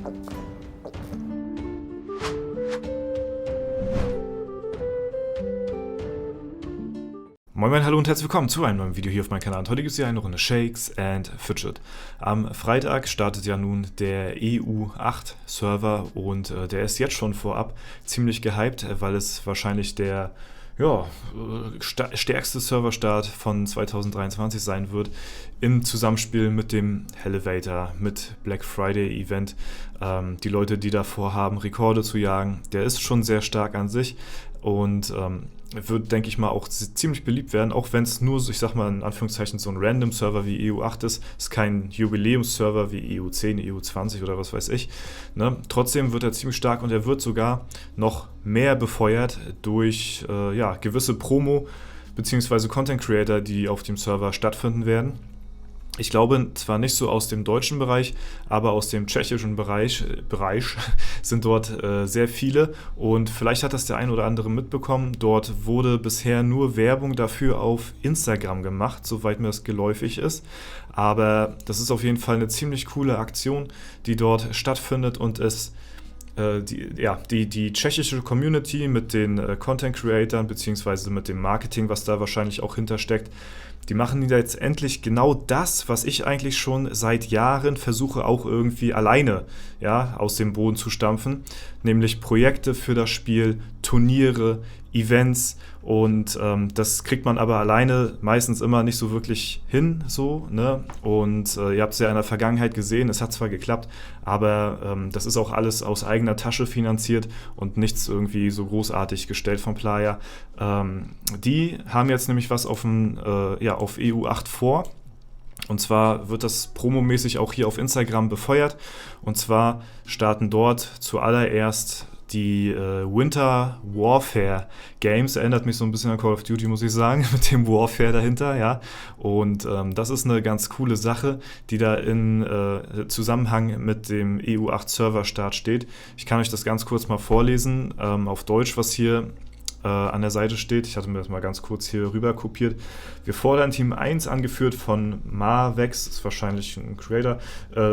Moin Moin, hallo und herzlich willkommen zu einem neuen Video hier auf meinem Kanal. Und heute gibt es hier eine Runde Shakes and Fidget. Am Freitag startet ja nun der EU8-Server und der ist jetzt schon vorab ziemlich gehypt, weil es wahrscheinlich der stärkste Serverstart von 2023 sein wird, im Zusammenspiel mit dem Elevator, mit Black Friday Event. Die Leute, die davor haben, Rekorde zu jagen, der ist schon sehr stark an sich und wird, denke ich mal, auch ziemlich beliebt werden, auch wenn es nur, ich sag mal in Anführungszeichen, so ein Random-Server wie EU8 ist kein Jubiläums-Server wie EU10, EU20 oder was weiß ich. Ne? Trotzdem wird er ziemlich stark und er wird sogar noch mehr befeuert durch gewisse Promo- bzw. Content-Creator, die auf dem Server stattfinden werden. Ich glaube zwar nicht so aus dem deutschen Bereich, aber aus dem tschechischen Bereich sind dort sehr viele und vielleicht hat das der ein oder andere mitbekommen. Dort wurde bisher nur Werbung dafür auf Instagram gemacht, soweit mir das geläufig ist. Aber das ist auf jeden Fall eine ziemlich coole Aktion, die dort stattfindet und es die tschechische Community mit den Content-Creatern bzw. mit dem Marketing, was da wahrscheinlich auch hintersteckt, die machen jetzt endlich genau das, was ich eigentlich schon seit Jahren versuche, auch irgendwie alleine aus dem Boden zu stampfen, nämlich Projekte für das Spiel, Turniere, Events und das kriegt man aber alleine meistens immer nicht so wirklich hin, ne? Und ihr habt es ja in der Vergangenheit gesehen, es hat zwar geklappt, aber das ist auch alles aus eigener Tasche finanziert und nichts irgendwie so großartig gestellt vom Player. Die haben jetzt nämlich was auf EU8 vor. Und zwar wird das promomäßig auch hier auf Instagram befeuert. Und zwar starten dort zuallererst die Winter Warfare Games. Erinnert mich so ein bisschen an Call of Duty, muss ich sagen, mit dem Warfare dahinter, ja. Und das ist eine ganz coole Sache, die da in Zusammenhang mit dem EU8 Server-Start steht. Ich kann euch das ganz kurz mal vorlesen, auf Deutsch, was hier an der Seite steht. Ich hatte mir das mal ganz kurz hier rüber kopiert. Wir fordern Team 1, angeführt von Marvex, ist wahrscheinlich ein Creator,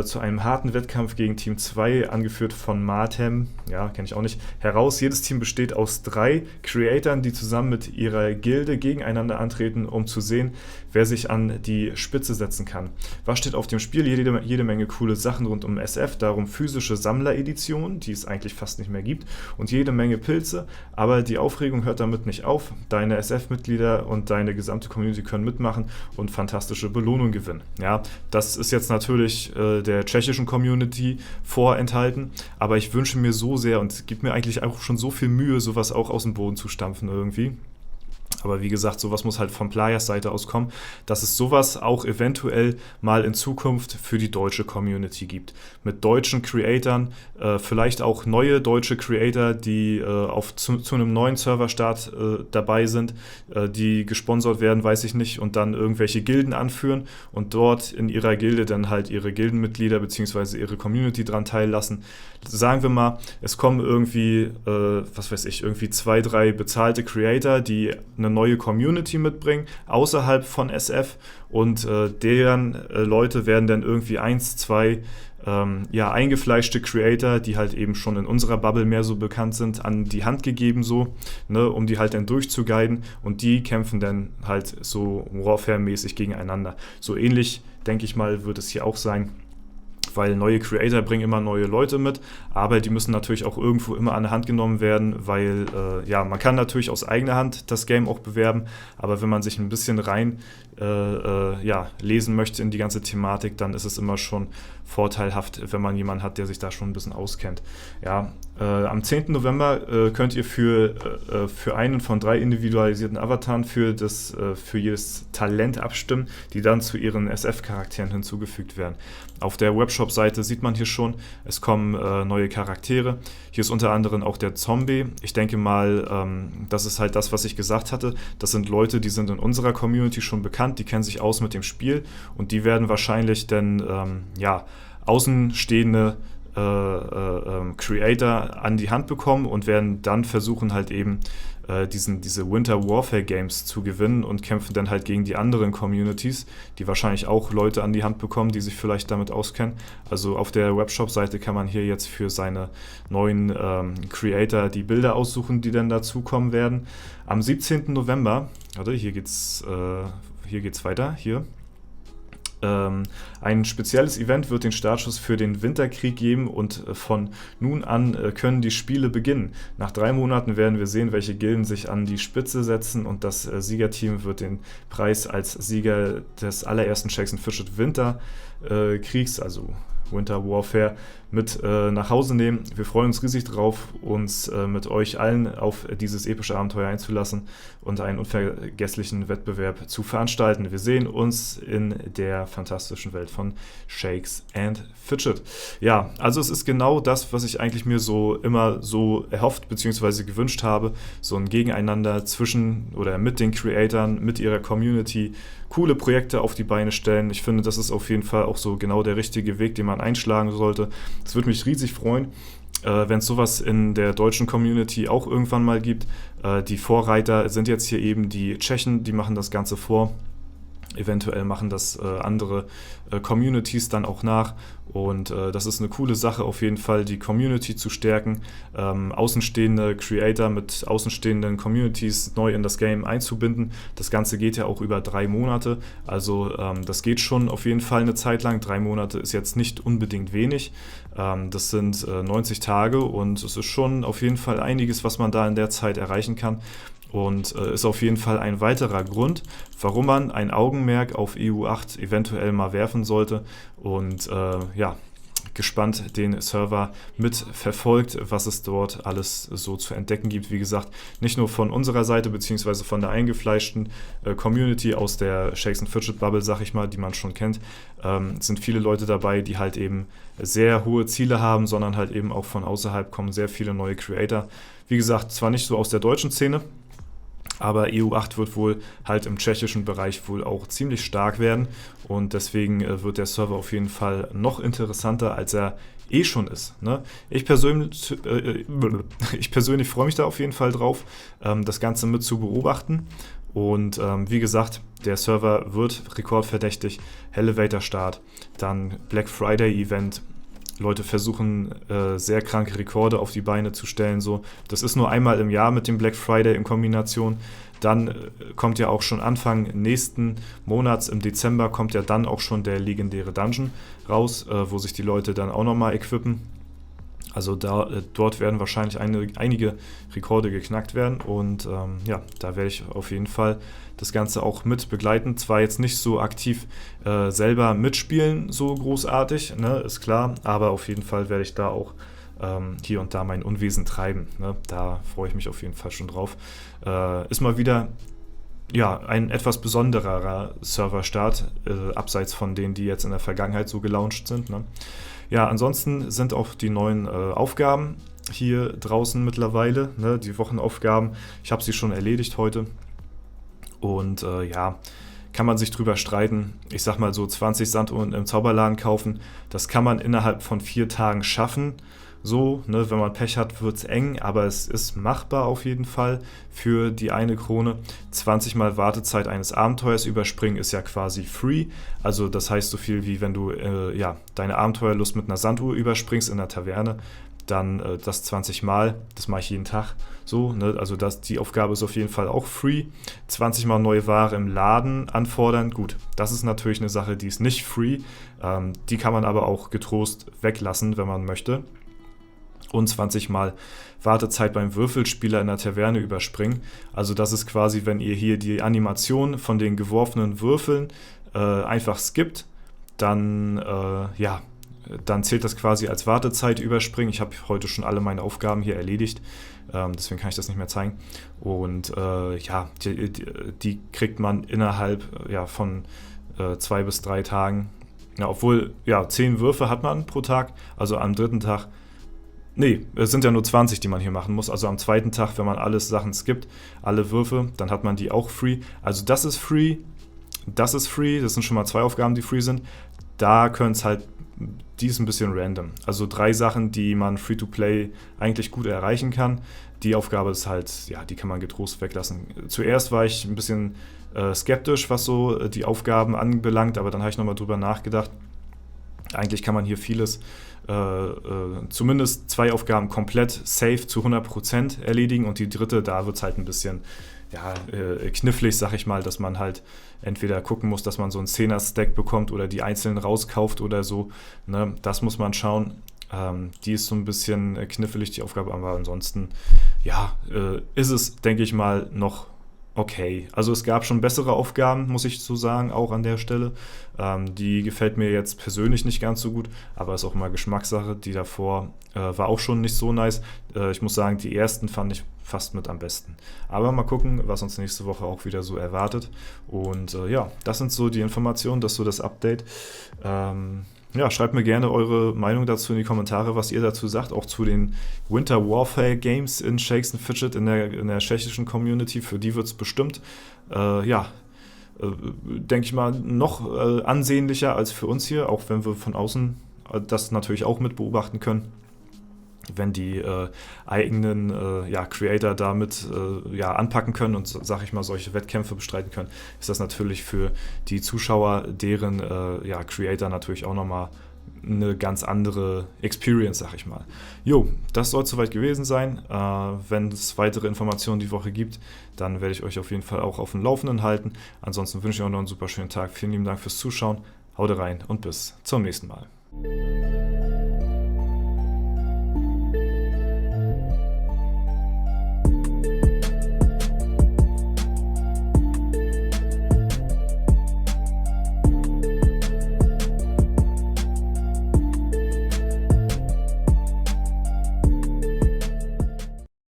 zu einem harten Wettkampf gegen Team 2, angeführt von Martem, kenne ich auch nicht, heraus. Jedes Team besteht aus 3 Creatoren, die zusammen mit ihrer Gilde gegeneinander antreten, um zu sehen, wer sich an die Spitze setzen kann. Was steht auf dem Spiel? Jede Menge coole Sachen rund um SF, darum physische Sammlereditionen, die es eigentlich fast nicht mehr gibt, und jede Menge Pilze, aber die Aufregung hört damit nicht auf. Deine SF-Mitglieder und deine gesamte Community können mitmachen und fantastische Belohnungen gewinnen. Ja, das ist jetzt natürlich der tschechischen Community vorenthalten, aber ich wünsche mir so sehr und gebe mir eigentlich auch schon so viel Mühe, sowas auch aus dem Boden zu stampfen irgendwie. Aber wie gesagt, sowas muss halt von Players Seite aus kommen, dass es sowas auch eventuell mal in Zukunft für die deutsche Community gibt. Mit deutschen Creatoren, vielleicht auch neue deutsche Creator, die zu einem neuen Serverstart dabei sind, die gesponsert werden, weiß ich nicht, und dann irgendwelche Gilden anführen und dort in ihrer Gilde dann halt ihre Gildenmitglieder bzw. ihre Community dran teillassen. Sagen wir mal, es kommen irgendwie, irgendwie 2, 3 bezahlte Creator, die eine neue Community mitbringen, außerhalb von SF, und deren Leute werden dann irgendwie 1, 2 eingefleischte Creator, die halt eben schon in unserer Bubble mehr so bekannt sind, an die Hand gegeben, so, ne, um die halt dann durchzuguiden, und die kämpfen dann halt so Warfare-mäßig gegeneinander. So ähnlich, denke ich mal, wird es hier auch sein, weil neue Creator bringen immer neue Leute mit, aber die müssen natürlich auch irgendwo immer an der Hand genommen werden, weil man kann natürlich aus eigener Hand das Game auch bewerben, aber wenn man sich ein bisschen rein lesen möchte in die ganze Thematik, dann ist es immer schon vorteilhaft, wenn man jemanden hat, der sich da schon ein bisschen auskennt. Ja, am 10. November könnt ihr für einen von 3 individualisierten Avataren für jedes Talent abstimmen, die dann zu ihren SF-Charakteren hinzugefügt werden. Auf der Webshop-Seite sieht man hier schon, es kommen neue Charaktere. Hier ist unter anderem auch der Zombie. Ich denke mal, das ist halt das, was ich gesagt hatte. Das sind Leute, die sind in unserer Community schon bekannt, die kennen sich aus mit dem Spiel und die werden wahrscheinlich dann Außenstehende Creator an die Hand bekommen und werden dann versuchen halt eben diese Winter Warfare Games zu gewinnen und kämpfen dann halt gegen die anderen Communities, die wahrscheinlich auch Leute an die Hand bekommen, die sich vielleicht damit auskennen. Also auf der Webshop-Seite kann man hier jetzt für seine neuen Creator die Bilder aussuchen, die dann dazukommen werden. Am 17. November, hier geht's weiter, hier. Ein spezielles Event wird den Startschuss für den Winterkrieg geben und von nun an können die Spiele beginnen. Nach 3 Monaten werden wir sehen, welche Gilden sich an die Spitze setzen und das Siegerteam wird den Preis als Sieger des allerersten Shakes and Fidget Winterkriegs, also Winter Warfare, mit nach Hause nehmen. Wir freuen uns riesig drauf, uns mit euch allen auf dieses epische Abenteuer einzulassen und einen unvergesslichen Wettbewerb zu veranstalten. Wir sehen uns in der fantastischen Welt von Shakes and Fidget. Ja, also es ist genau das, was ich eigentlich mir so immer so erhofft bzw. gewünscht habe. So ein Gegeneinander zwischen oder mit den Creatoren, mit ihrer Community, coole Projekte auf die Beine stellen. Ich finde, das ist auf jeden Fall auch so genau der richtige Weg, den man einschlagen sollte. Es würde mich riesig freuen, wenn es sowas in der deutschen Community auch irgendwann mal gibt. Die Vorreiter sind jetzt hier eben die Tschechen, die machen das Ganze vor. Eventuell machen das andere Communities dann auch nach und das ist eine coole Sache auf jeden Fall, die Community zu stärken, außenstehende Creator mit außenstehenden Communities neu in das Game einzubinden. Das Ganze geht ja auch über 3 Monate, also das geht schon auf jeden Fall eine Zeit lang. 3 Monate ist jetzt nicht unbedingt wenig, das sind 90 Tage und es ist schon auf jeden Fall einiges, was man da in der Zeit erreichen kann. Und ist auf jeden Fall ein weiterer Grund, warum man ein Augenmerk auf EU8 eventuell mal werfen sollte und gespannt den Server mit verfolgt, was es dort alles so zu entdecken gibt. Wie gesagt, nicht nur von unserer Seite beziehungsweise von der eingefleischten Community aus der Shakes and Fidget Bubble, sag ich mal, die man schon kennt, sind viele Leute dabei, die halt eben sehr hohe Ziele haben, sondern halt eben auch von außerhalb kommen sehr viele neue Creator. Wie gesagt, zwar nicht so aus der deutschen Szene, aber EU8 wird wohl halt im tschechischen Bereich wohl auch ziemlich stark werden und deswegen wird der Server auf jeden Fall noch interessanter, als er schon ist. Ne? Ich persönlich freue mich da auf jeden Fall drauf, das Ganze mit zu beobachten und wie gesagt, der Server wird rekordverdächtig, Elevator Start, dann Black Friday Event. Leute versuchen, sehr kranke Rekorde auf die Beine zu stellen. So. Das ist nur einmal im Jahr mit dem Black Friday in Kombination. Dann kommt ja auch schon Anfang nächsten Monats, im Dezember, kommt ja dann auch schon der legendäre Dungeon raus, wo sich die Leute dann auch nochmal equippen. Also dort werden wahrscheinlich einige Rekorde geknackt werden und da werde ich auf jeden Fall das Ganze auch mit begleiten. Zwar jetzt nicht so aktiv selber mitspielen, so großartig, ne, ist klar, aber auf jeden Fall werde ich da auch hier und da mein Unwesen treiben. Ne? Da freue ich mich auf jeden Fall schon drauf. Ist mal wieder ein etwas besonderer Serverstart, abseits von denen, die jetzt in der Vergangenheit so gelauncht sind. Ne? Ja, ansonsten sind auch die neuen Aufgaben hier draußen mittlerweile, ne, die Wochenaufgaben. Ich habe sie schon erledigt heute und kann man sich drüber streiten. Ich sag mal so 20 Sanduhren im Zauberladen kaufen, das kann man innerhalb von 4 Tagen schaffen. So, ne, wenn man Pech hat, wird es eng, aber es ist machbar auf jeden Fall für die eine Krone. 20 mal Wartezeit eines Abenteuers überspringen ist ja quasi free. Also das heißt so viel wie wenn du deine Abenteuerlust mit einer Sanduhr überspringst in der Taverne, dann das 20 Mal, das mache ich jeden Tag so. Ne? Also die Aufgabe ist auf jeden Fall auch free. 20 Mal neue Ware im Laden anfordern, gut, das ist natürlich eine Sache, die ist nicht free. Die kann man aber auch getrost weglassen, wenn man möchte. Und 20 Mal Wartezeit beim Würfelspieler in der Taverne überspringen. Also das ist quasi, wenn ihr hier die Animation von den geworfenen Würfeln einfach skippt, dann zählt das quasi als Wartezeit überspringen. Ich habe heute schon alle meine Aufgaben hier erledigt, deswegen kann ich das nicht mehr zeigen. Und die kriegt man innerhalb von 2 bis 3 Tagen. Ja, obwohl, 10 Würfe hat man pro Tag, also am 3. Tag. Nee, es sind ja nur 20, die man hier machen muss. Also am 2. Tag, wenn man alles Sachen skippt, alle Würfe, dann hat man die auch free. Also das ist free, das ist free. Das sind schon mal 2 Aufgaben, die free sind. Da können es halt die ist ein bisschen random. Also 3 Sachen, die man Free-to-Play eigentlich gut erreichen kann. Die Aufgabe ist halt, ja, die kann man getrost weglassen. Zuerst war ich ein bisschen skeptisch, was so die Aufgaben anbelangt, aber dann habe ich nochmal drüber nachgedacht. Eigentlich kann man hier vieles, zumindest 2 Aufgaben komplett safe zu 100% erledigen und die dritte, da wird es halt ein bisschen knifflig, sag ich mal, dass man halt entweder gucken muss, dass man so einen 10er-Stack bekommt oder die einzelnen rauskauft oder so. Ne? Das muss man schauen. Die ist so ein bisschen knifflig, die Aufgabe, aber ansonsten, ist es, denke ich mal, noch okay. Also es gab schon bessere Aufgaben, muss ich so sagen, auch an der Stelle. Die gefällt mir jetzt persönlich nicht ganz so gut, aber ist auch immer Geschmackssache. Die davor war auch schon nicht so nice. Ich muss sagen, die ersten fand ich fast mit am besten. Aber mal gucken, was uns nächste Woche auch wieder so erwartet. Und das sind so die Informationen, das ist so das Update. Schreibt mir gerne eure Meinung dazu in die Kommentare, was ihr dazu sagt, auch zu den Winter Warfare Games in Shakes and Fidget in der tschechischen Community. Für die wird es bestimmt, denke ich mal, noch ansehnlicher als für uns hier, auch wenn wir von außen das natürlich auch mit beobachten können. Wenn die eigenen Creator damit anpacken können und, sag ich mal, solche Wettkämpfe bestreiten können, ist das natürlich für die Zuschauer, deren Creator natürlich auch nochmal eine ganz andere Experience, sag ich mal. Jo, das soll es soweit gewesen sein. Wenn es weitere Informationen die Woche gibt, dann werde ich euch auf jeden Fall auch auf dem Laufenden halten. Ansonsten wünsche ich euch noch einen super schönen Tag. Vielen lieben Dank fürs Zuschauen. Haut rein und bis zum nächsten Mal.